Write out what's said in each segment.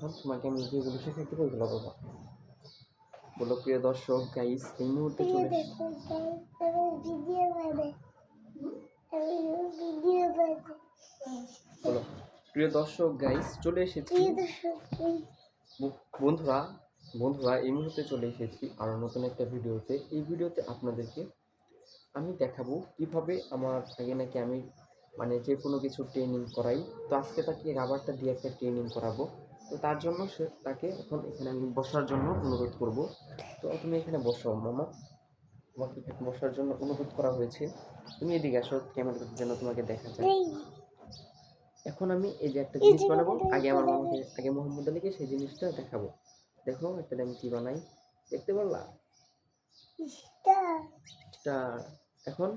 এখন তোমাকে আমি যেগুলো শেখাচ্ছি ওইগুলো বলো। বলো প্রিয় দর্শক গাইস, এই মুহূর্তে চলে বলো প্রিয় দর্শক গাইস চলে এসেছি বন্ধুরা বন্ধুরা এই মুহূর্তে চলে এসেছি আরও নতুন একটা ভিডিওতে। এই ভিডিওতে আপনাদেরকে আমি দেখাবো কিভাবে আমার আগে নাকি আমি মানে যে কোনো কিছু ট্রেনিং করাই, তো আজকে তাকে রাবারটা দিয়ে একটা ট্রেনিং করাবো। তো তার জন্য সে তাকে এখন এখানে আমি বসার জন্য অনুরোধ করব। তো তুমি এখানে বসো মামা, তোমাকে এখানে বসার জন্য অনুরোধ করা হয়েছে। তুমি এদিকে আসো, ক্যামেরার জন্য তোমাকে দেখা যায়। এখন আমি এই যে একটা জিনিস বানাবো, আগে আমার মামাকে আগে মোহাম্মদ আলীকে সেই জিনিসটা দেখাবো। দেখো একটা আমি কি বানাই, দেখতে পারলা? স্টার। এখন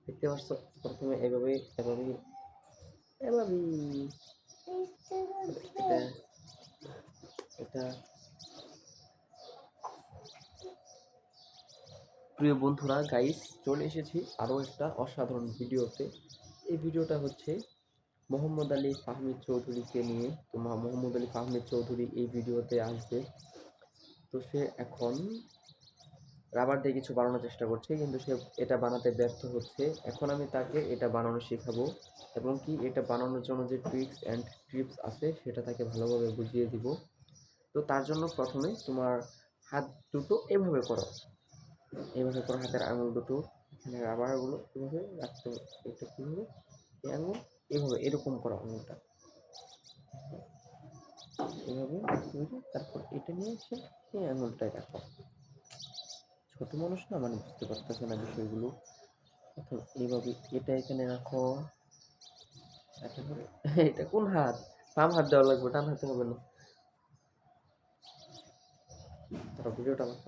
দেখতে পাচ্ছ, প্রথমে এভাবে এভাবে এভাবে এটা এটা প্রিয় বন্ধুরা গাইস চলে এসেছি আরও একটা অসাধারণ ভিডিওতে। এই ভিডিওটা হচ্ছে মোহাম্মদ আলী ফাহমিদ চৌধুরীকে নিয়ে। তো মোহাম্মদ আলী ফাহমিদ চৌধুরী এই ভিডিওতে আসবে। তো সে এখন রাবার দিয়ে কিছু বানানোর চেষ্টা করছে, কিন্তু সে এটা বানাতে ব্যর্থ হচ্ছে। এখন আমি তাকে এটা বানানো শেখাবো এবং কি এটা বানানোর জন্য যে ট্রিক্স অ্যান্ড টিপস আছে সেটা তাকে ভালোভাবে বুঝিয়ে দিব। তো তার জন্য প্রথমে তোমার হাত দুটো এভাবে করো, এইভাবে করো, হাতের আঙুল দুটো এখানে রাবারগুলো এভাবে রাখতে হবে। এটা কীভাবে, এই আঙুল এভাবে এরকম করো, আঙুলটা এভাবে তারপর এটা নিয়ে এসে এই আঙুলটায় রাখো। ছোট মানুষ না, মানে বুঝতে পারতেছে না বিষয়গুলো। এখন এইভাবে এটা এখানে রাখো। এটা কোন হাত? বাম হাত দেওয়া লাগবে, ডান হাতে হবে না। তারা ভিডিওটা আমার